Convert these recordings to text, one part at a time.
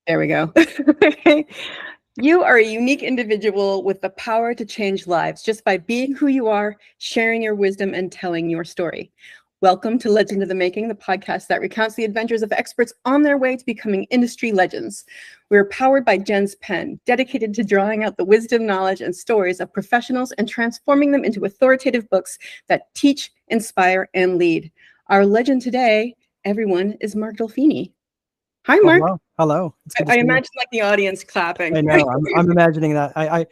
There we go. You are a unique individual with the power to change lives just by being who you are, sharing your wisdom, and telling your story. Welcome to Legend of the Making, the podcast that recounts the adventures of experts on their way to becoming industry legends. We're powered by Jen's pen, dedicated to drawing out the wisdom, knowledge, and stories of professionals and transforming them into authoritative books that teach, inspire, and lead. Our legend today, everyone, is Mark Dolfini. Hi, Mark. Hello. Hello. I imagine like the audience clapping. I know. I'm imagining that. I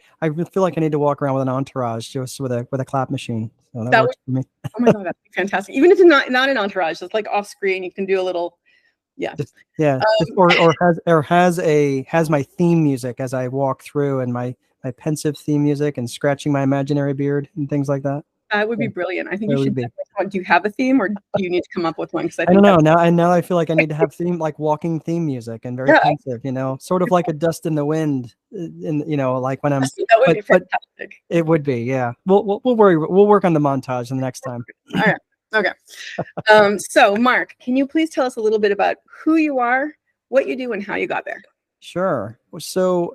feel like I need to walk around with an entourage, just with a clap machine. So that works for me. Oh my God, that'd be fantastic. Even if it's not an entourage, it's like off screen. You can do a little, yeah. Or has my theme music as I walk through, and my pensive theme music, and scratching my imaginary beard and things like that. That would be brilliant. I think you should. Do you have a theme, or do you need to come up with one? Because I don't know. Now I feel like I need to have like walking theme music, and very pensive. Sort of like a dust in the wind. Like when I'm. That would be fantastic. It would be, yeah. We'll work on the montage the next time. All right. Okay. So Mark, can you please tell us a little bit about who you are, what you do, and how you got there? Sure. So,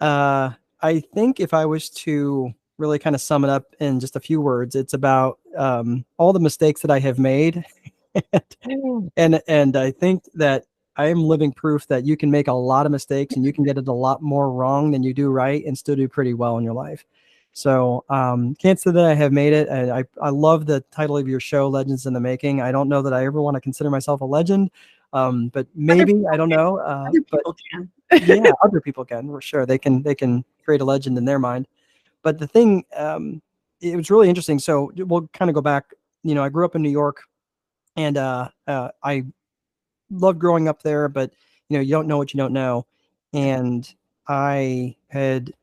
I think if I was to really kind of sum it up in just a few words, it's about all the mistakes that I have made, and I think that I am living proof that you can make a lot of mistakes and you can get it a lot more wrong than you do right and still do pretty well in your life. So can't say that I have made it. And I love the title of your show, Legends in the Making. I don't know that I ever want to consider myself a legend, but maybe, I don't know. Other people can. Yeah, other people can, for sure. They can create a legend in their mind. But the thing, it was really interesting. So we'll kind of go back. I grew up in New York, and I loved growing up there, but you don't know what you don't know. And I had,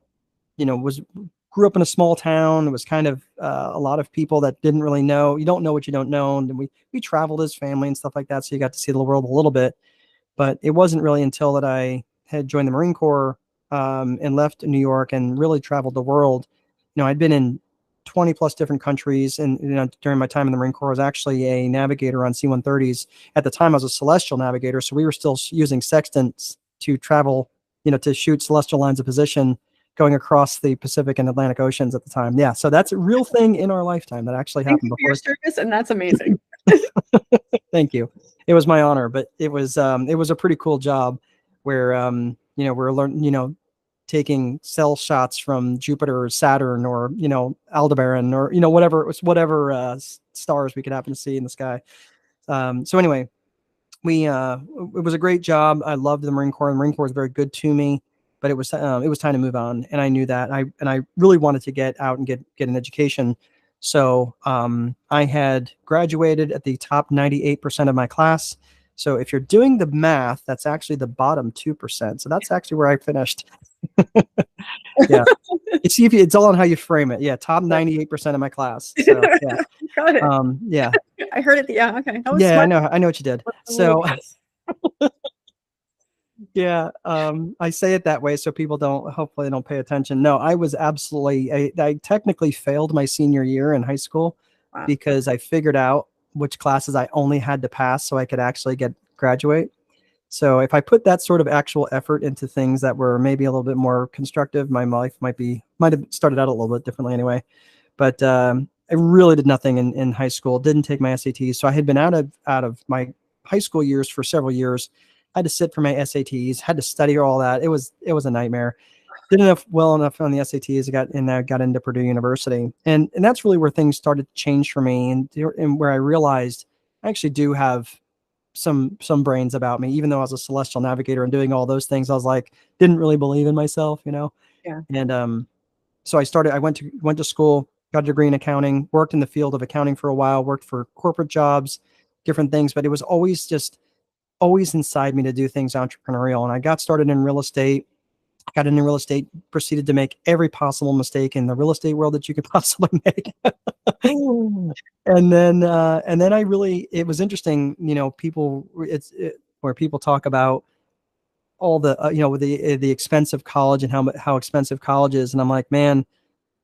grew up in a small town. It was kind of a lot of people that didn't really know. You don't know what you don't know. And we traveled as family and stuff like that. So you got to see the world a little bit. But it wasn't really until that I had joined the Marine Corps and left New York and really traveled the world. I'd been in 20 plus different countries. And, during my time in the Marine Corps, I was actually a navigator on C-130s. At the time, I was a celestial navigator. So we were still using sextants to travel, to shoot celestial lines of position going across the Pacific and Atlantic Oceans at the time. Yeah. So that's a real thing in our lifetime that actually happened before. Your service, and that's amazing. Thank you. It was my honor, but it was a pretty cool job where, we're learning, taking cell shots from Jupiter or Saturn or, Aldebaran or, whatever stars we could happen to see in the sky. So anyway, it was a great job. I loved the Marine Corps. The Marine Corps was very good to me, but it was time to move on. And I knew that. I really wanted to get out and get an education. So I had graduated at the top 98% of my class. So if you're doing the math, that's actually the bottom 2%. So that's actually where I finished. Yeah. It's all on how you frame it. Yeah. Top 98% of my class. So, yeah. Got it. Yeah. I heard it. Yeah. Okay. Yeah. Smart. I know what you did. So yeah. I say it that way so people hopefully don't pay attention. No, I was absolutely, I technically failed my senior year in high school. Wow. Because I figured out which classes I only had to pass so I could actually graduate. So if I put that sort of actual effort into things that were maybe a little bit more constructive, my life might have started out a little bit differently anyway. But I really did nothing in high school, didn't take my SATs. So I had been out of my high school years for several years. I had to sit for my SATs, had to study all that. It was a nightmare. Did well enough on the SATs. I got into Purdue University, and that's really where things started to change for me, and where I realized I actually do have some brains about me. Even though I was a celestial navigator and doing all those things, I was like, didn't really believe in myself, Yeah. And so I went to school, got a degree in accounting, worked in the field of accounting for a while, worked for corporate jobs, different things, but it was always inside me to do things entrepreneurial. And I got started in real estate. Got into real estate, proceeded to make every possible mistake in the real estate world that you could possibly make. And then it was interesting, where people talk about all the, the expense of college and how expensive college is. And I'm like, man,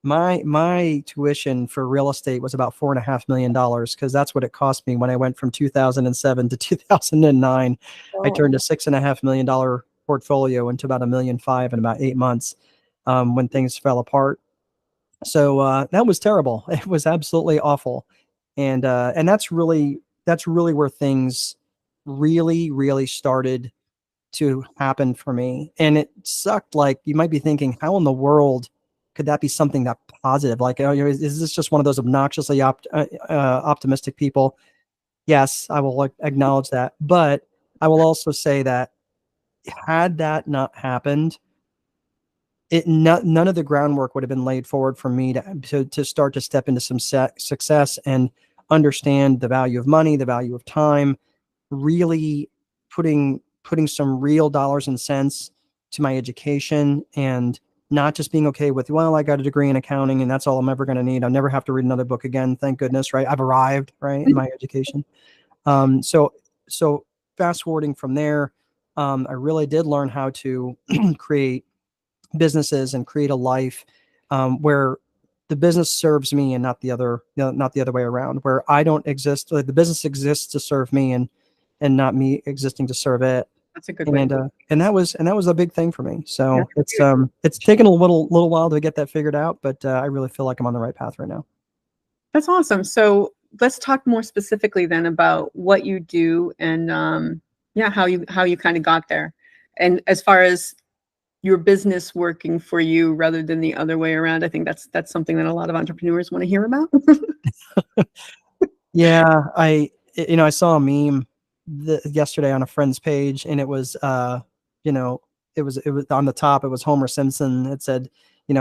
my tuition for real estate was about $4.5 million, because that's what it cost me when I went from 2007 to 2009. Oh. I turned a $6.5 million portfolio into about 1.5 million in about 8 months, when things fell apart. So that was terrible. It was absolutely awful. And that's really where things really started to happen for me. And it sucked. Like, you might be thinking, how in the world could that be something that positive? Like, oh, is this just one of those obnoxiously optimistic people? Yes, I will acknowledge that. But I will also say that had that not happened, none of the groundwork would have been laid forward for me to start to step into some success and understand the value of money, the value of time, really putting some real dollars and cents to my education, and not just being okay with, well, I got a degree in accounting and that's all I'm ever going to need. I'll never have to read another book again. Thank goodness, right? I've arrived, right, in my education. So fast forwarding from there, I really did learn how to create businesses and create a life, where the business serves me and not the other, not the other way around, where I don't exist, like the business exists to serve me, and not me existing to serve it. That's a good way. And that was a big thing for me. So Yeah. it's taken a little while to get that figured out, but I really feel like I'm on the right path right now. That's awesome. So let's talk more specifically then about what you do and yeah, how you kind of got there. And as far as your business working for you rather than the other way around, I think that's something that a lot of entrepreneurs want to hear about. Yeah, I saw a meme yesterday on a friend's page, and it was it was on the top. It was Homer Simpson. It said,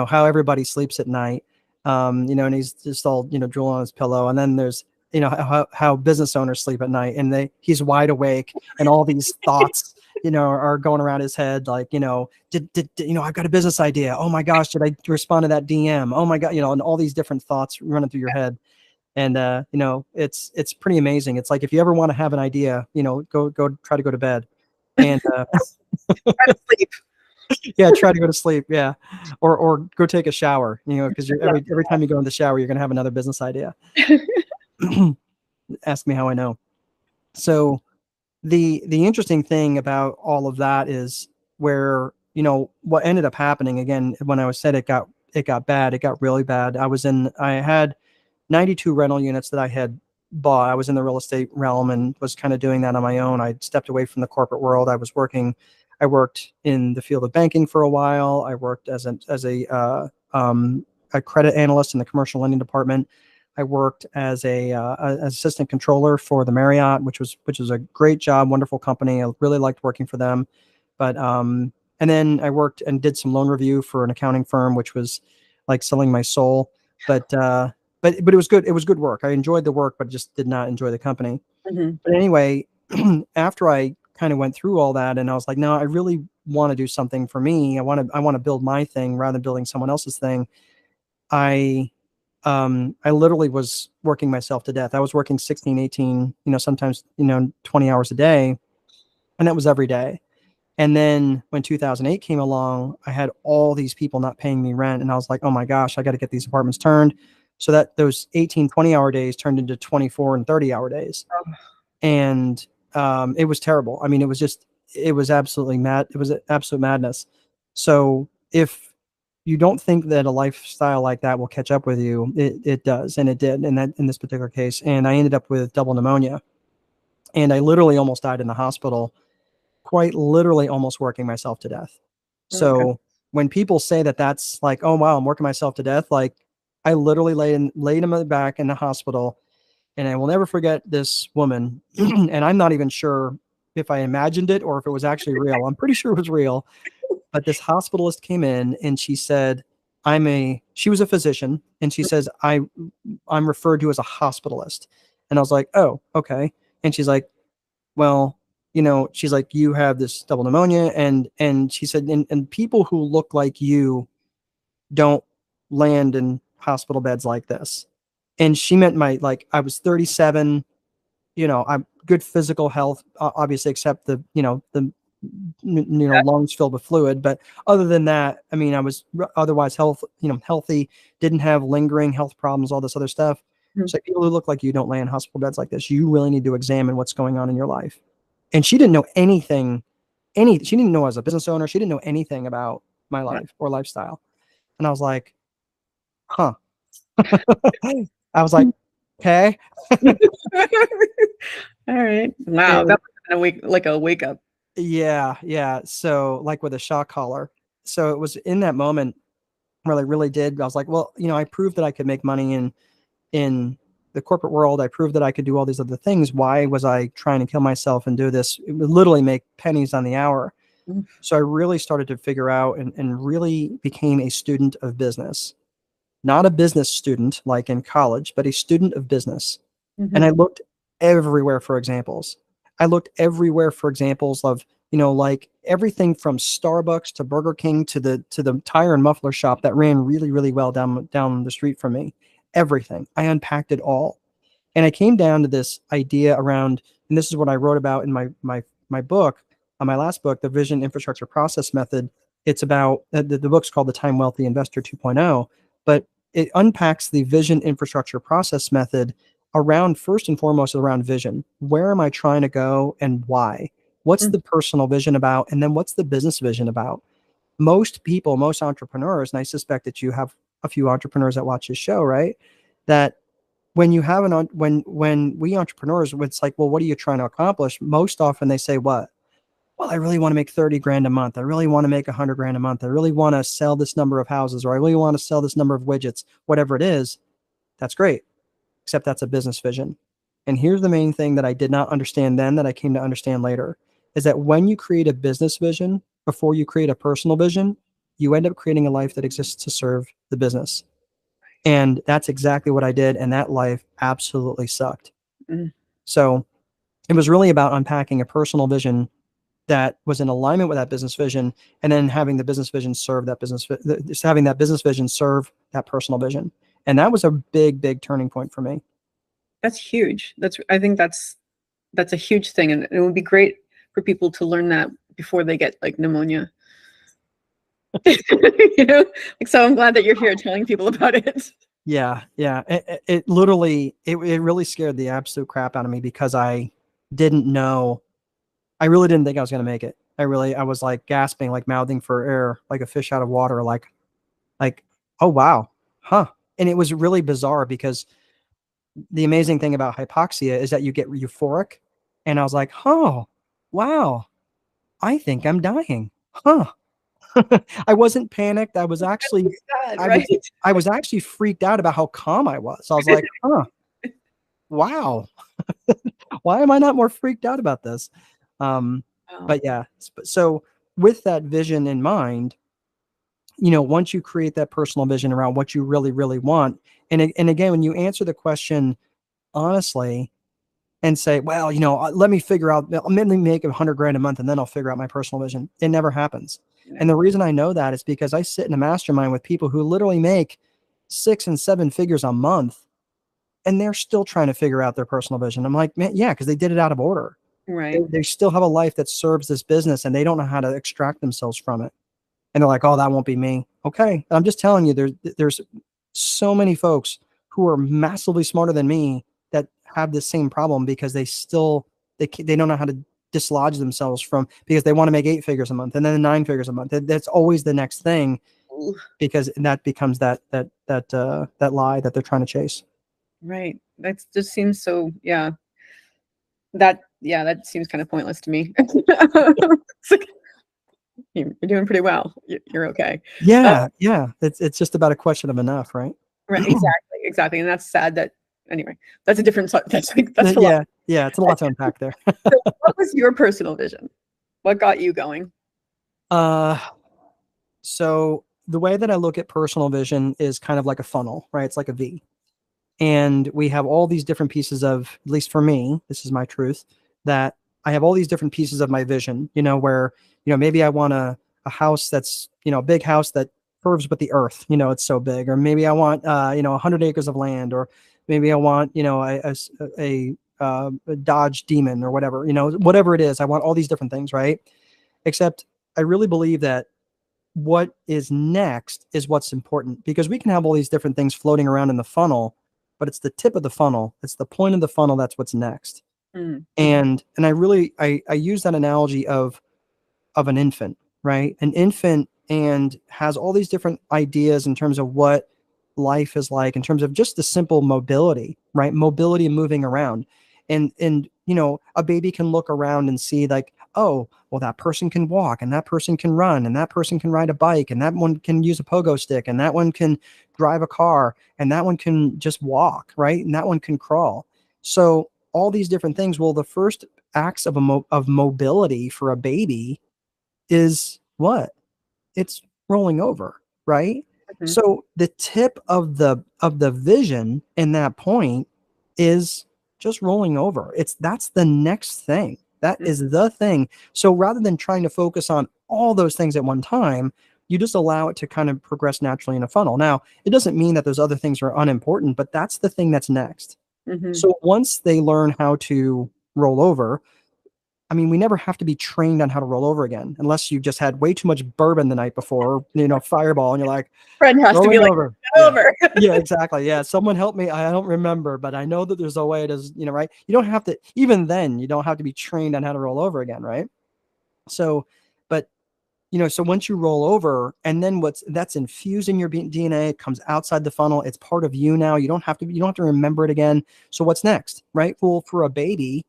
how everybody sleeps at night. And he's just all drooling on his pillow. And then there's how business owners sleep at night, and he's wide awake, and all these thoughts are going around his head, like, did I've got a business idea. Oh my gosh, did I respond to that DM? Oh my God, and all these different thoughts running through your head. And it's pretty amazing. It's like, if you ever want to have an idea, go try to go to bed, and Try to sleep. yeah, try to go to sleep, yeah, or go take a shower, because you're every time you go in the shower, you're gonna have another business idea. Ask me how I know. So the interesting thing about all of that is where, what ended up happening again, when I said it got bad, it got really bad. I had 92 rental units that I had bought. I was in the real estate realm and was kind of doing that on my own. I stepped away from the corporate world. I worked in the field of banking for a while. I worked as a credit analyst in the commercial lending department. I worked as an assistant controller for the Marriott, which was a great job, wonderful company. I really liked working for them. But and then I worked and did some loan review for an accounting firm, which was like selling my soul. But it was good. It was good work. I enjoyed the work, but just did not enjoy the company. Mm-hmm. But anyway, after I kind of went through all that, and I was like, no, I really want to do something for me. I want to build my thing rather than building someone else's thing. I literally was working myself to death. I was working 16, 18, sometimes, 20 hours a day, and that was every day. And then when 2008 came along, I had all these people not paying me rent. And I was like, oh my gosh, I got to get these apartments turned. So that those 18, 20-hour days turned into 24 and 30-hour days. And it was terrible. I mean, it was absolutely mad. It was absolute madness. So if you don't think that a lifestyle like that will catch up with you, it does. And it did in this particular case. And I ended up with double pneumonia. And I literally almost died in the hospital, quite literally almost working myself to death. So Okay. when people say that, that's like, oh wow, I'm working myself to death, like, I literally laid in my back in the hospital, and I will never forget this woman. And I'm not even sure if I imagined it or if it was actually real. I'm pretty sure it was real. But this hospitalist came in and she said, she was a physician, and she says, I'm referred to as a hospitalist. And I was like, oh, okay. And she's like, well, she's like, you have this double pneumonia. And she said, and people who look like you don't land in hospital beds like this. And she meant I was 37, I'm good physical health, obviously, except the lungs filled with fluid. But other than that, I mean, I was otherwise healthy, didn't have lingering health problems, all this other stuff. Mm-hmm. So people who look like you don't lay in hospital beds like this. You really need to examine what's going on in your life. And she didn't know anything she didn't know I was a business owner. She didn't know anything about my Wow. life or lifestyle. And I was like, huh. I was like, okay. All right. Wow. And That was like a wake up. yeah, yeah. So like with a shock collar. So it was in that moment where I really did. I was like, well, I proved that I could make money in the corporate world. I proved that I could do all these other things. Why was I trying to kill myself and do this? It would literally make pennies on the hour. Mm. So I really started to figure out and really became a student of business, not a business student like in college, but a student of business. And I Mhm. looked everywhere for examples. I looked everywhere for examples of, like everything from Starbucks to Burger King to the tire and muffler shop that ran really, really well down the street from me. Everything. I unpacked it all. And I came down to this idea around, and this is what I wrote about in my book, on my last book, the Vision Infrastructure Process Method. It's about the book's called The Time Wealthy Investor 2.0, but it unpacks the vision infrastructure process method around, first and foremost, around vision. Where am I trying to go and why? What's Mm. the personal vision about? And then what's the business vision about? Most people, most entrepreneurs, and I suspect that you have a few entrepreneurs that watch this show, right? That when you have when we entrepreneurs, it's like, well, what are you trying to accomplish? Most often they say, what? Well, I really want to make 30 grand a month. I really want to make 100 grand a month. I really want to sell this number of houses, or I really want to sell this number of widgets, whatever it is. That's great. Except that's a business vision. And here's the main thing that I did not understand then that I came to understand later is that when you create a business vision before you create a personal vision, you end up creating a life that exists to serve the business. And that's exactly what I did. And that life absolutely sucked. Mm. So it was really about unpacking a personal vision that was in alignment with that business vision, and then having the business vision serve that having that business vision serve that personal vision. And that was a big, big turning point for me. That's huge. I think that's a huge thing, and it would be great for people to learn that before they get like pneumonia. So I'm glad that you're here telling people about it. Yeah, yeah. It literally, it really scared the absolute crap out of me because I didn't know. I really didn't think I was going to make it. I was like gasping, like mouthing for air, like a fish out of water, like, oh wow, huh? And it was really bizarre because the amazing thing about hypoxia is that you get euphoric, and I was like, oh wow, I think I'm dying, huh? I wasn't panicked. Sad, I right? was, I was actually freaked out about how calm I was. I was like, huh, wow, why am I not more freaked out about this? Um, Wow. but yeah, so with that vision in mind, once you create that personal vision around what you really, really want, and again, when you answer the question honestly and say, well, let me figure out, let me make 100 grand a month and then I'll figure out my personal vision. It never happens. And No. the reason I know that is because I sit in a mastermind with people who literally make 6 and 7 figures a month and they're still trying to figure out their personal vision. I'm like, man, yeah, because they did it out of order. Right. They still have a life that serves this business and they don't know how to extract themselves from it. And they're like, oh, that won't be me. Okay. I'm just telling you, there's so many folks who are massively smarter than me that have the same problem because they don't know how to dislodge themselves from, because they want to make 8 figures a month and then 9 figures a month. That's always the next thing, Ooh, because that becomes that lie that they're trying to chase. right. That just seems so, yeah. That seems kind of pointless to me. It's like, you're doing pretty well. You're okay. Uh, Yeah. Yeah. It's just about a question of enough, right? right. Exactly. Exactly. And that's sad that, anyway, that's a different, that's a lot. Yeah. Yeah. It's a lot to unpack there. So what was your personal vision? What got you going? Uh, So the way that I look at personal vision is kind of like a funnel, right? It's like a V. And we have all these different pieces of, at least for me, this is my truth, that I have all these different pieces of my vision, where, maybe I want a house that's, a big house that curves with the earth, it's so big. Or maybe I want, 100 acres of land. Or maybe I want, a Dodge Demon or whatever, whatever it is. I want all these different things, right? Except I really believe that what is next is what's important, because we can have all these different things floating around in the funnel, but it's the tip of the funnel. It's the point of the funnel. That's what's next. Mm. And I really, I use that analogy of of an infant, right? An infant and has all these different ideas in terms of what life is like, in terms of just the simple mobility, right? Mobility and moving around. And you know, a baby can look around and see like, oh, well, that person can walk, and that person can run, and that person can ride a bike, and that one can use a pogo stick, and that one can drive a car, and that one can just walk, right? And that one can crawl. So all these different things. Well, the first acts of of mobility for a baby is what? It's rolling over, right? Mhm. So the tip of the vision in that point is just rolling over. That's the next thing. That Mhm. is the thing. So rather than trying to focus on all those things at one time, you just allow it to kind of progress naturally in a funnel. Now, it doesn't mean that those other things are unimportant, but that's the thing that's next. Mhm. So once they learn how to roll over, I mean, we never have to be trained on how to roll over again, unless you just had way too much bourbon the night before, you know, fireball, and you're like, Friend has to be rolling like, over. "Get Yeah. over." Yeah, exactly. Yeah. Someone help me. I don't remember, but I know that there's a way to, you know, right? You don't have to, even then, you don't have to be trained on how to roll over again, right? So, but you know, so once you roll over, and then that's infused in your DNA, it comes outside the funnel, it's part of you now. You don't have to remember it again. So what's next, right? Well, for a baby,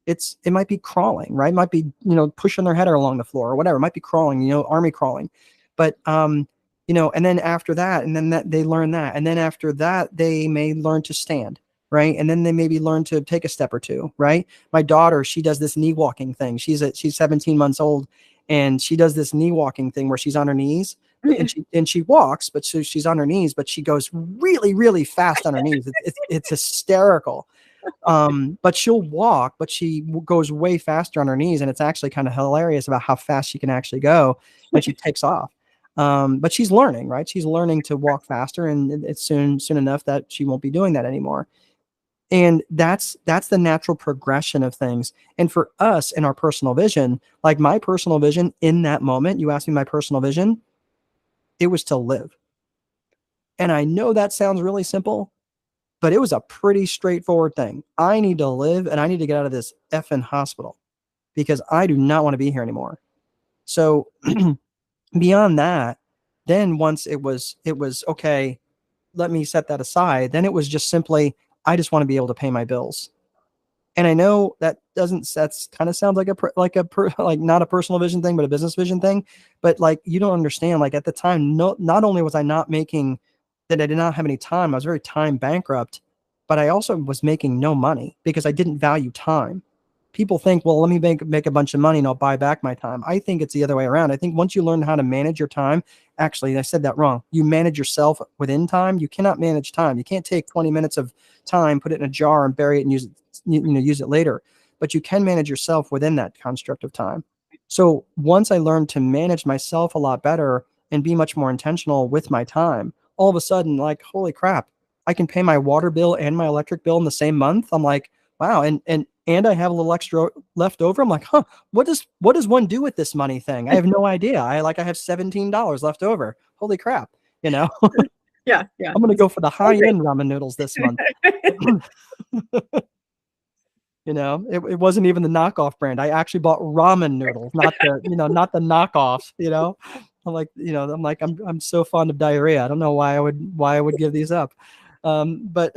it might be crawling, right? It might be, you know, pushing their head along the floor or whatever. It might be crawling, you know, army crawling. But you know, and then after that, and then that they learn that, and then after that, they may learn to stand, right? And then they maybe learn to take a step or two, right? My daughter, she does this knee walking thing. She's 17 months old, and she does this knee walking thing where she's on her knees, but and she walks, but she's on her knees, but she goes really, really fast on her knees. It's hysterical. But she'll walk, but she goes way faster on her knees, and it's actually kind of hilarious about how fast she can actually go, and she takes off. But she's learning, right? She's learning to walk faster, and it's soon enough that she won't be doing that anymore. And that's the natural progression of things. And for us in our personal vision, like my personal vision in that moment, you asked me my personal vision, it was to live. And I know that sounds really simple, but it was a pretty straightforward thing. I need to live, and I need to get out of this effing hospital because I do not want to be here anymore. So beyond that, then once it was okay, let me set that aside. Then it was just simply, I just want to be able to pay my bills. And I know that doesn't that's kind of sounds like like not a personal vision thing, but a business vision thing. But like you don't understand. Like at the time, no, not only was I not making that, I did not have any time. I was very time bankrupt, but I also was making no money because I didn't value time. People think, well, let me make a bunch of money and I'll buy back my time. I think it's the other way around. I think once you learn how to manage your time, actually, I said that wrong. You manage yourself within time. You cannot manage time. You can't take 20 minutes of time, put it in a jar, and bury it and use it, use it later. But you can manage yourself within that construct of time. So once I learned to manage myself a lot better and be much more intentional with my time, all of a sudden, like, holy crap, I can pay my water bill and my electric bill in the same month. I'm like, wow, and I have a little extra left over. I'm like, huh, what does one do with this money thing? I have no idea. I have $17 left over. Holy crap, you know. Yeah, yeah. I'm gonna go for the high Hungry. end ramen noodles this month. You know, it wasn't even the knockoff brand. I actually bought ramen noodles, not the, not the knockoffs, you know. I'm so fond of diarrhea. I don't know why I would give these up. But but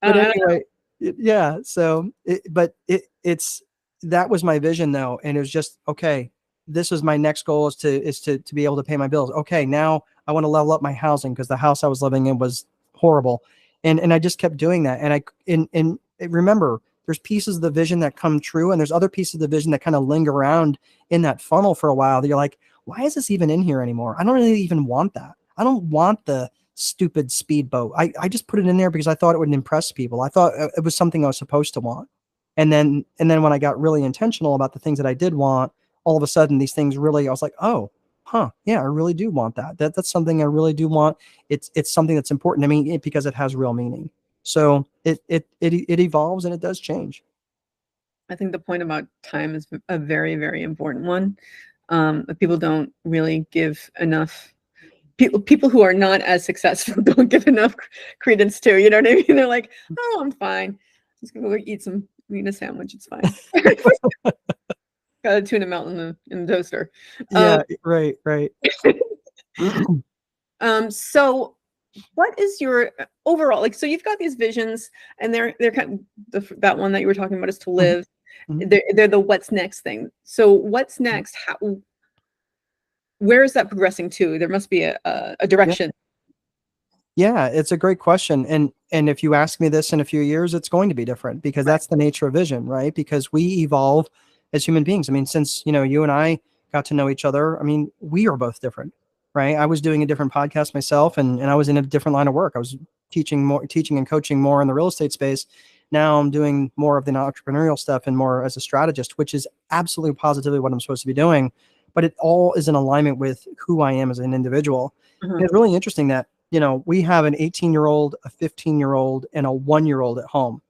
I don't know. anyway, yeah. So, it's that was my vision though, and it was just okay. This was my next goal is to be able to pay my bills. Okay, now I want to level up my housing because the house I was living in was horrible, and I just kept doing that. And remember, there's pieces of the vision that come true, and there's other pieces of the vision that kind of linger around in that funnel for a while. That you're like, why is this even in here anymore? I don't really even want that. I don't want the stupid speedboat. I just put it in there because I thought it would impress people. I thought it was something I was supposed to want. And then when I got really intentional about the things that I did want, all of a sudden these things really, I was like, oh, huh, yeah, I really do want that. That's something I really do want. It's something that's important to me because it has real meaning. So it evolves and it does change. I think the point about time is a very, very important one. That people don't really give enough. People who are not as successful don't give enough credence to. You know what I mean? They're like, "Oh, I'm fine. I'm just gonna go eat a sandwich. It's fine." Got a tuna melt in the toaster. Yeah, right, right. So what is your overall, like, so you've got these visions and they're kind of that one that you were talking about is to live. Mhm. They're the what's next thing. So what's next? Where is that progressing to? There must be a Yeah. direction. Yeah, it's a great question. And if you ask me this in a few years, it's going to be different because Right. that's the nature of vision, right? Because we evolve as human beings. I mean, since, you and I got to know each other, I mean, we are both different, right? I was doing a different podcast myself and I was in a different line of work. I was teaching and coaching more in the real estate space. Now I'm doing more of the entrepreneurial stuff and more as a strategist, which is absolutely positively what I'm supposed to be doing. But it all is in alignment with who I am as an individual. Uh-huh. And it's really interesting that we have an 18-year-old, a 15-year-old, and a 1-year-old at home.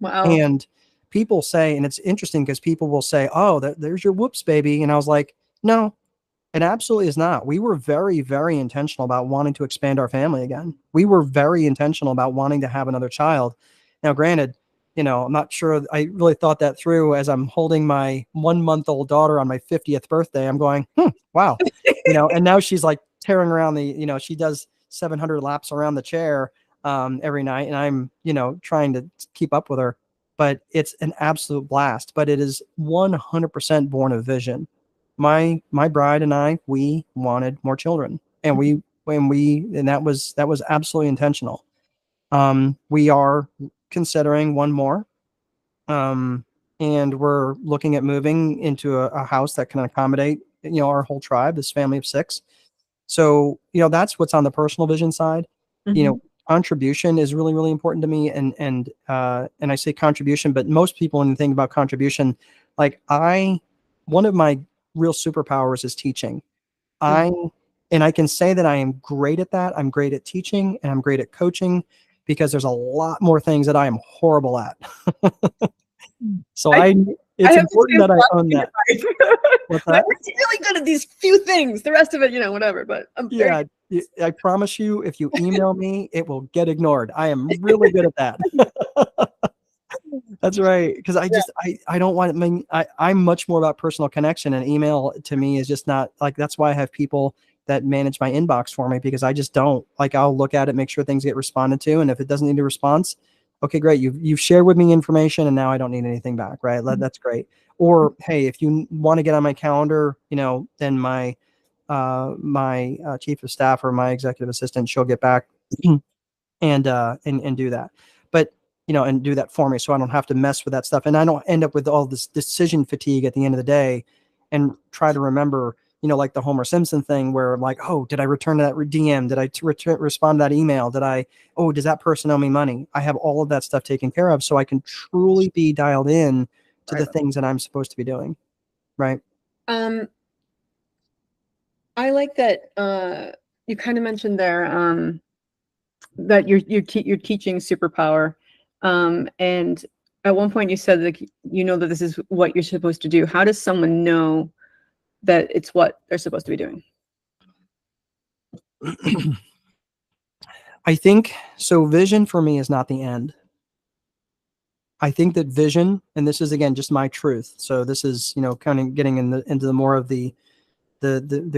Wow. And people say, and it's interesting because people will say, oh, there's your whoops, baby. And I was like, no, it absolutely is not. We were very, very intentional about wanting to expand our family again. We were very intentional about wanting to have another child. Now, granted, I'm not sure I really thought that through as I'm holding my 1-month-old daughter on my 50th birthday. I'm going, wow, and now she's like tearing around she does 700 laps around the chair every night. And I'm, trying to keep up with her, but it's an absolute blast. But it is 100% born of vision. My bride and I, we wanted more children, and that was absolutely intentional. We are considering one more, and we're looking at moving into a house that can accommodate our whole tribe, this family of 6. So that's what's on the personal vision side. Mhm. Contribution is really, really important to me, and I say contribution, but most people, when you think about contribution, like one of my real superpowers is teaching. Mm. And I can say that I am great at that. I'm great at teaching and I'm great at coaching because there's a lot more things that I am horrible at. So I I it's have the important same that I own philosophy that. in life. What's I'm like, that? we're really good at these few things. The rest of it, whatever. But I'm very Yeah, I promise you, if you email me, it will get ignored. I am really good at that. That's right. Because yeah. I don't want, I'm much more about personal connection, and email to me is just not like, that's why I have people that manage my inbox for me, because I just don't like, I'll look at it, make sure things get responded to. And if it doesn't need a response, okay, great. You've shared with me information and now I don't need anything back. Right. That's great. Or, hey, if you want to get on my calendar, then my chief of staff or my executive assistant, she'll get back and do that. But and do that for me, so I don't have to mess with that stuff, and I don't end up with all this decision fatigue at the end of the day, and try to remember, like the Homer Simpson thing, where I'm like, oh, did I return to that DM? Did I respond to that email? Does that person owe me money? I have all of that stuff taken care of, so I can truly be dialed in to Right. the things that I'm supposed to be doing. Right. Um, I like that you kind of mentioned there that you're teaching superpower, and at one point you said that that this is what you're supposed to do. How does someone know that it's what they're supposed to be doing? I think so. Vision for me is not the end. I think that vision, and this is again just my truth. So this is kind of getting into the more of the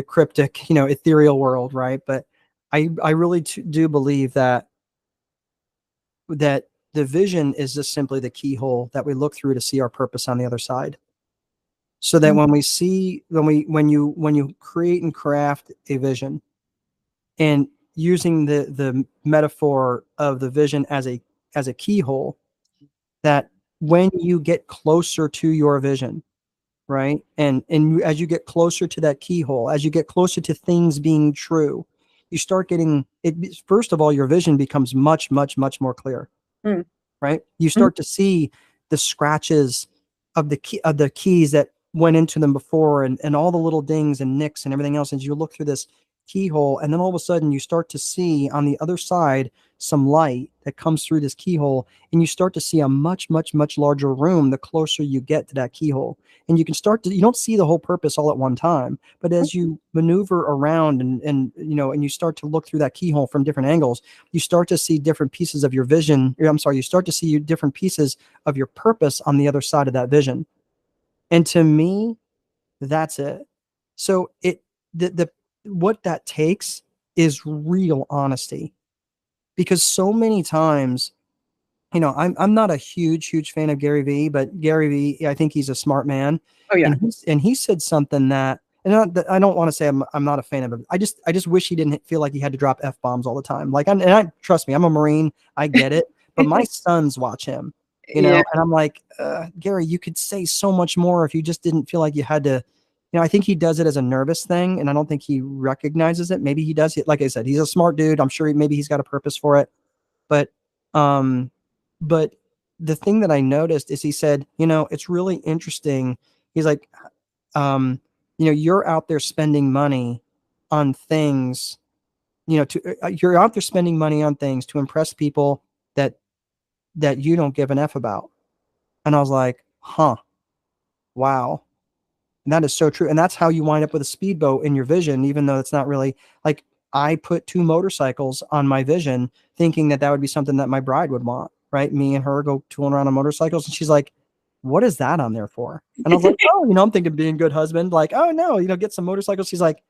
cryptic, ethereal world, right? But I really do believe that the vision is just simply the keyhole that we look through to see our purpose on the other side. So that when you create and craft a vision, and using the metaphor of the vision as a keyhole, that when you get closer to your vision, right, as you get closer to that keyhole, as you get closer to things being true, you start getting it. First of all, your vision becomes much, much, much more clear, Mm. right? You Mhm. start to see the scratches of the keys that went into them before, and all the little dings and nicks and everything else as you look through this keyhole. And then all of a sudden you start to see on the other side some light that comes through this keyhole, and you start to see a much, much, much larger room the closer you get to that keyhole. And you don't see the whole purpose all at one time, but as you maneuver around and you start to look through that keyhole from different angles, you start to see different pieces of your vision. I'm sorry, you start to see different pieces of your purpose on the other side of that vision. And to me, that's it. So the what that takes is real honesty, because so many times, I'm not a huge fan of Gary Vee, but Gary Vee, I think he's a smart man, Oh yeah. and he said something that, and not, that I don't want to say I'm not a fan of him. I just wish he didn't feel like he had to drop f bombs all the time. Like, and I trust me, I'm a Marine, I get it, but my sons watch him, Yeah. and I'm like, Gary, you could say so much more if you just didn't feel like you had to. I think he does it as a nervous thing, and I don't think he recognizes it. Maybe he does. Like I said, he's a smart dude. I'm sure maybe he's got a purpose for it, but um but the thing that I noticed is he said, it's really interesting. He's like, um, you're out there spending money on things, you're out there spending money on things to impress people that you don't give an F about. And I was like, huh, wow. And that is so true. And that's how you wind up with a speedboat in your vision, even though it's not really like, I put 2 motorcycles on my vision thinking that would be something that my bride would want, right? Me and her go tooling around on motorcycles. And she's like, what is that on there for? And I was like, oh, I'm thinking being a good husband. Like, oh no, get some motorcycles. She's like,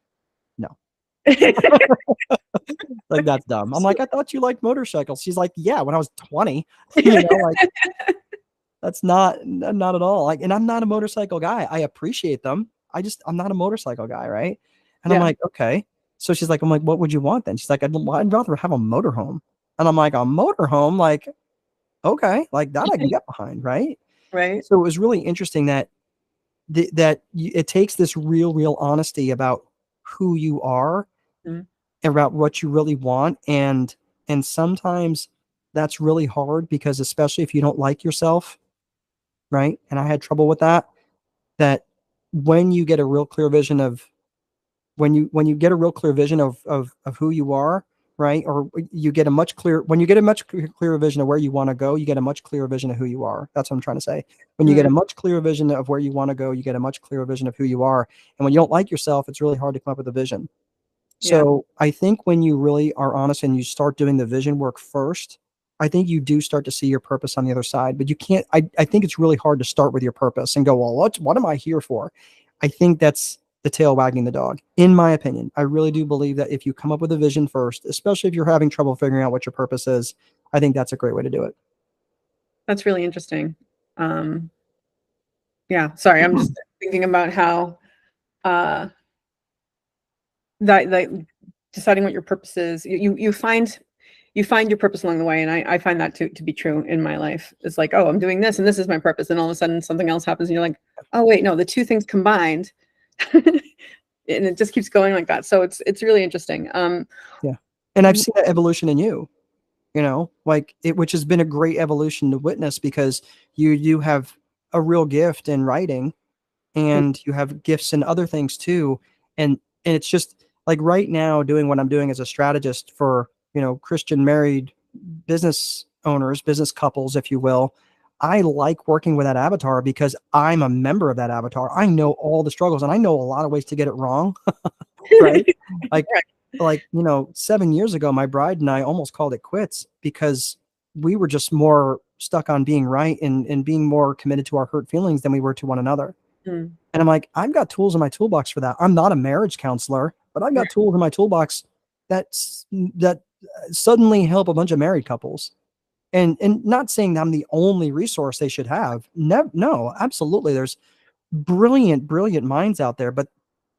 no, like that's dumb. I'm like, I thought you liked motorcycles. She's like, yeah, when I was 20, like that's not at all. Like, and I'm not a motorcycle guy. I appreciate them. I'm not a motorcycle guy, right? And I'm Yeah. like, okay. So I'm like, what would you want then? She's like, I'd rather have a motorhome. And I'm like, a motorhome, like, okay, like that I can get behind, right? Right. So it was really interesting that it takes this real honesty about who you are, Mhm. about what you really want, and sometimes that's really hard, because especially if you don't like yourself, right? And I had trouble with that. That when you get a real clear vision of when you get a real clear vision of who you are, right? Or you get a much clear when you get a much clearer vision of where you want to go, you get a much clearer vision of who you are. That's what I'm trying to say. When you get a Mm. much clearer vision of where you want to go, you get a much clearer vision of who you are. And when you don't like yourself, it's really hard to come up with a vision. Yeah. So I think when you really are honest and you start doing the vision work first, I think you do start to see your purpose on the other side. But you can't, I think it's really hard to start with your purpose and go, well, what am I here for? I think that's the tail wagging the dog, in my opinion. I really do believe that if you come up with a vision first, especially if you're having trouble figuring out what your purpose is, I think that's a great way to do it. That's really interesting. Um, yeah, sorry, I'm just thinking about how uh that deciding what your purpose is, you find your purpose along the way, and I find that to be true in my life. It's like, oh, I'm doing this and this is my purpose, and all of a sudden something else happens and you're like, oh wait, no, the two things combined. And it just keeps going like that. So it's really interesting. Yeah. And I've seen that evolution in you, like which has been a great evolution to witness, because you have a real gift in writing, and you have gifts in other things too. And it's just like right now, doing what I'm doing as a strategist for, Christian married business owners, business couples, if you will. I like working with that avatar because I'm a member of that avatar. I know all the struggles, and I know a lot of ways to get it wrong. Right? Like, Right. 7 years ago, my bride and I almost called it quits because we were just more stuck on being right, and being more committed to our hurt feelings than we were to one another. Mm. And I'm like, I've got tools in my toolbox for that. I'm not a marriage counselor, but I've got tools in my toolbox that suddenly help a bunch of married couples. And not saying that I'm the only resource they should have. No, absolutely. There's brilliant minds out there, but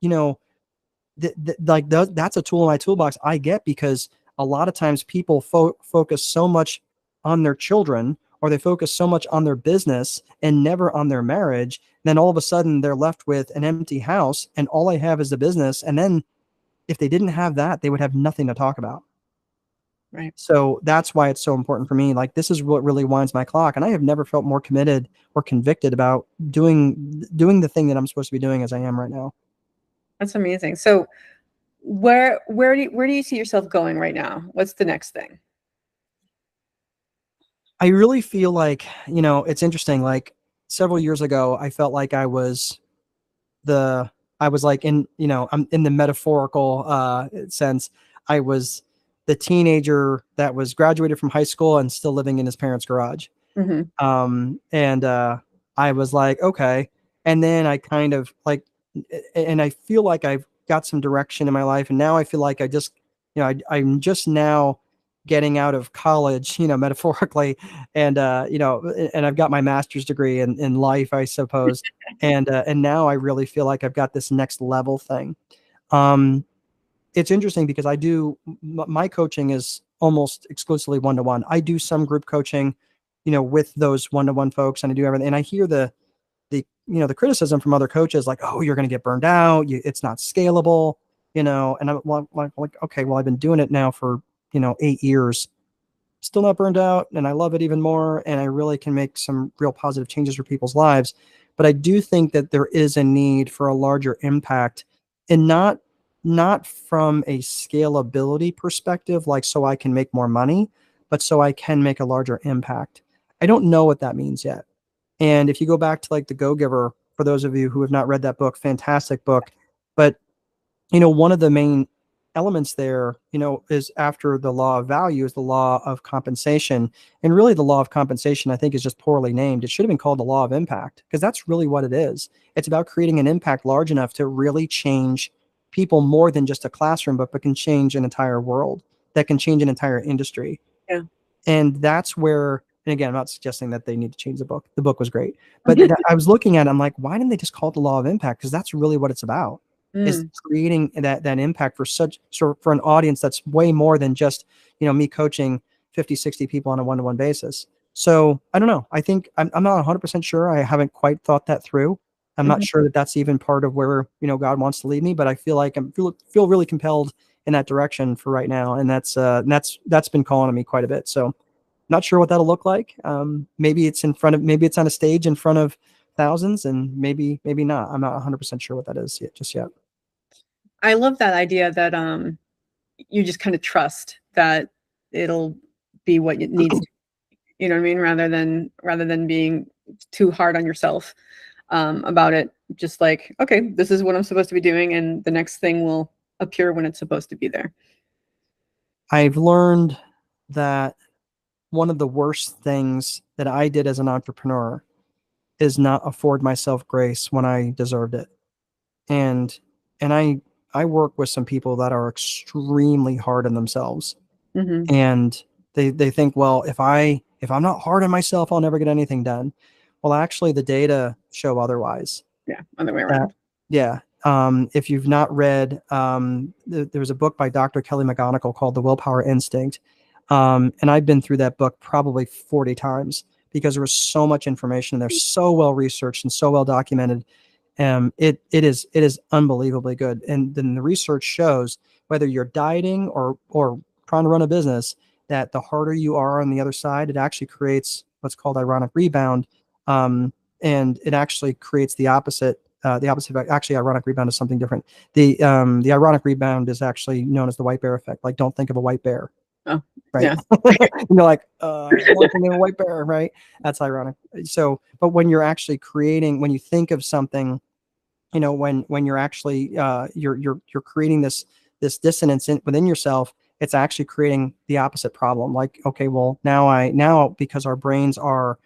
you know, that's a tool in my toolbox I get because a lot of times people focus so much on their children, or they focus so much on their business and never on their marriage. Then all of a sudden they're left with an empty house and all I have is the business. And then if they didn't have that, they would have nothing to talk about. Right. So that's why it's so important for me. Like, this is what really winds my clock. And I have never felt more committed or convicted about doing the thing that I'm supposed to be doing as I am right now. That's amazing. So where do you see yourself going right now? What's the next thing? I really feel like, it's interesting. Like, several years ago, I felt like I was like I'm in the metaphorical sense. I was the teenager that was graduated from high school and still living in his parents' garage. Hmm. And I was like, okay. And then I kind of like, and I feel like I've got some direction in my life. And now I feel like I just, I'm just now getting out of college, metaphorically, and and I've got my master's degree in life, I suppose, and now I really feel like I've got this next level thing. Um, it's interesting because my coaching is almost exclusively one-to-one. I do some group coaching, with those one-to-one folks, and I do everything. And I hear the criticism from other coaches, like, oh, you're going to get burned out. It's not scalable, and I'm like, okay, well, I've been doing it now for, 8 years, still not burned out. And I love it even more. And I really can make some real positive changes for people's lives. But I do think that there is a need for a larger impact, and not from a scalability perspective, like so I can make more money, but so I can make a larger impact. I don't know what that means yet. And if you go back to like The Go-Giver, for those of you who have not read that book, fantastic book. But, one of the main elements there, is after the law of value is the law of compensation. And really the law of compensation, I think, is just poorly named. It should have been called the law of impact, because that's really what it is. It's about creating an impact large enough to really change people more than just a classroom, but can change an entire world, that can change an entire industry. Yeah. And that's where, and again, I'm not suggesting that they need to change the book. The book was great. But I was looking at it, I'm like, why didn't they just call it the law of impact? Because that's really what it's about, is creating that impact for an audience that's way more than just, me coaching 50, 60 people on a one-to-one basis. So I don't know. I think I'm not 100% sure. I haven't quite thought that through. I'm not sure that that's even part of where, God wants to lead me, but I feel like feel really compelled in that direction for right now. And that's been calling on me quite a bit. So not sure what that'll look like. Maybe it's maybe it's on a stage in front of thousands, and maybe not. I'm not 100% sure what that is just yet. I love that idea that you just kind of trust that it'll be what it needs to, you know what I mean, rather than being too hard on yourself about it. Just like, okay, this is what I'm supposed to be doing, and the next thing will appear when it's supposed to be there. I've learned that one of the worst things that I did as an entrepreneur is not afford myself grace when I deserved it. And I work with some people that are extremely hard on themselves. And they think, well, if I'm not hard on myself, I'll never get anything done. Well, actually, the data show otherwise. Yeah, other way around. Yeah. If you've not read, there was a book by Dr. Kelly McGonigal called The Willpower Instinct. And I've been through that book probably 40 times, because there was so much information in there, so well researched and so well documented. It is unbelievably good. And then the research shows, whether you're dieting or trying to run a business, that the harder you are on the other side, it actually creates what's called ironic rebound. And it actually creates the opposite. The opposite effect. Actually, ironic rebound is something different. The ironic rebound is actually known as the white bear effect. Like, don't think of a white bear. Oh, right. Yeah. Like, one thing of a white bear, right? That's ironic. So, but when you're actually creating, when you think of something, when you're actually you're creating this dissonance within yourself, it's actually creating the opposite problem. Like, okay, well, now because our brains are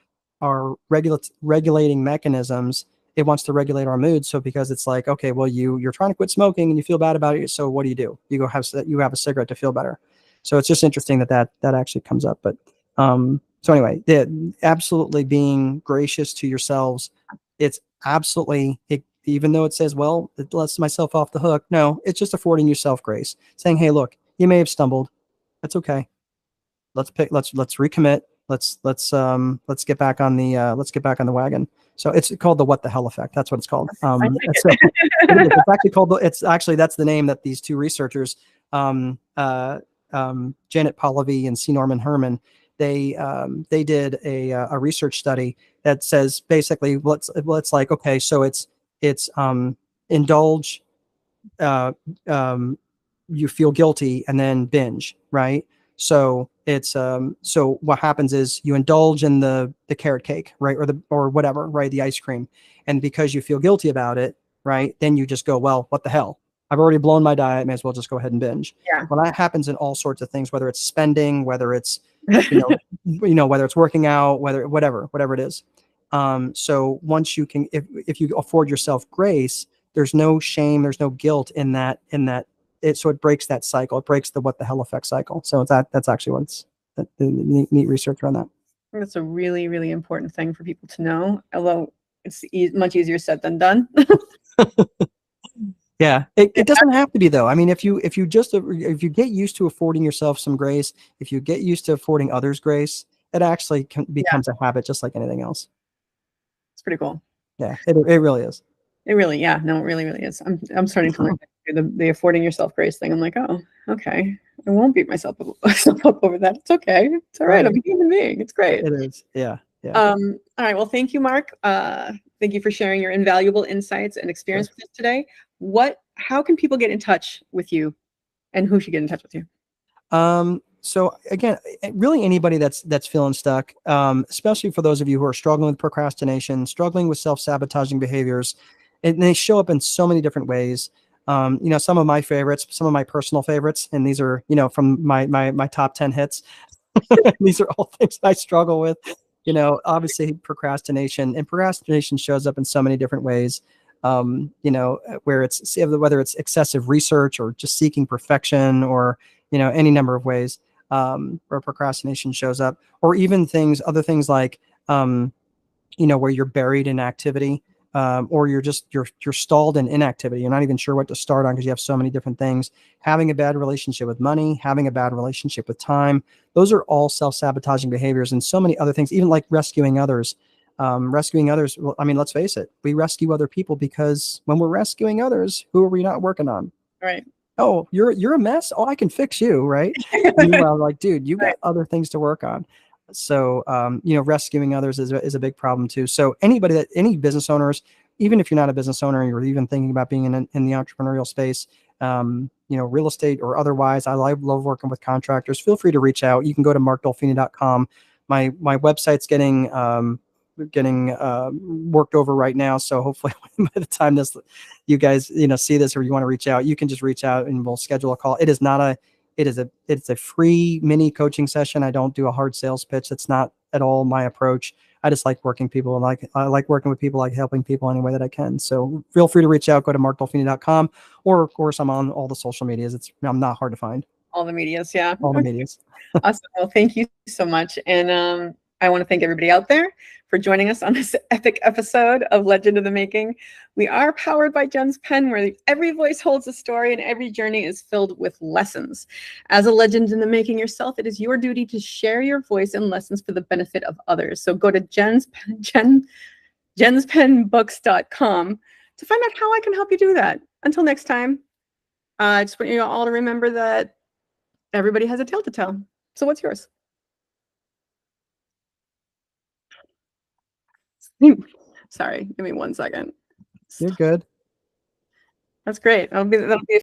regulating mechanisms, it wants to regulate our mood. So because it's like, okay, well, you're trying to quit smoking and you feel bad about it. So what do? You go have a cigarette to feel better. So it's just interesting that actually comes up. But so anyway, absolutely being gracious to yourselves. It's absolutely, even though it says, well, it lets myself off the hook. No, it's just affording yourself grace, saying, hey, look, you may have stumbled. That's okay. Let's recommit. Let's get back on the wagon. So it's called the what the hell effect. That's what it's called. It's actually that's the name that these two researchers, Janet Pollavy and C. Norman Herman, they did a research study that says basically it's like, okay, so it's indulge, you feel guilty, and then binge, right? So it's so what happens is you indulge in the carrot cake, right, or whatever, right, the ice cream, and because you feel guilty about it, right, then you just go, well, what the hell? I've already blown my diet, may as well just go ahead and binge. Yeah. Well, that happens in all sorts of things, whether it's spending, whether it's whether it's working out, whatever it is. So once you can, if you afford yourself grace, there's no shame, there's no guilt in that. So it breaks that cycle. It breaks the what the hell effect cycle. So that's actually what's the neat research around that. That's a really, really important thing for people to know, although it's much easier said than done. Yeah, it doesn't have to be though. I mean, if you get used to affording yourself some grace, if you get used to affording others grace, it actually becomes a habit, just like anything else. It's pretty cool. Yeah, it really is. It really, yeah, no, it really, really is. I'm starting to learn the affording yourself grace thing. I'm like, oh, okay, I won't beat myself up over that. It's okay. It's all right. I'm a human being. It's great. It is. Yeah. Yeah. All right. Well, thank you, Mark. Thank you for sharing your invaluable insights and experience with us today. How can people get in touch with you, and who should get in touch with you? So again, really anybody that's feeling stuck, especially for those of you who are struggling with procrastination, struggling with self-sabotaging behaviors, and they show up in so many different ways. Some of my favorites, some of my personal favorites, and these are, from my top 10 hits. These are all things I struggle with. Obviously procrastination shows up in so many different ways. Whether it's excessive research or just seeking perfection, or any number of ways where procrastination shows up, or even other things like where you're buried in activity, or you're stalled in inactivity. You're not even sure what to start on because you have so many different things. Having a bad relationship with money, having a bad relationship with time, those are all self-sabotaging behaviors, and so many other things, even like rescuing others. Well, I mean, let's face it, we rescue other people because when we're rescuing others, who are we not working on? Right. Oh, you're a mess. Oh, I can fix you, right? Meanwhile, like, dude, you got other things to work on. So, rescuing others is a big problem too. So any business owners, even if you're not a business owner, you're even thinking about being in the entrepreneurial space, real estate or otherwise, I love working with contractors. Feel free to reach out. You can go to markdolfini.com. My website's getting worked over right now. So hopefully by the time you guys, see this, or you want to reach out, you can just reach out and we'll schedule a call. It's a free mini coaching session. I don't do a hard sales pitch. That's not at all my approach. I just like working people, and I like working with people, like helping people any way that I can. So feel free to reach out, go to markdolfini.com, or of course I'm on all the social medias. I'm not hard to find. All the medias. Yeah. All the medias. Awesome. Well, thank you so much. And I want to thank everybody out there for joining us on this epic episode of Legend of the Making. We are powered by Jen's Pen, where every voice holds a story and every journey is filled with lessons. As a legend in the making yourself, it is your duty to share your voice and lessons for the benefit of others. So go to jenspenbooks.com to find out how I can help you do that. Until next time, I just want you all to remember that everybody has a tale to tell. So what's yours? Sorry, give me 1 second. You're good. That's great. That'll be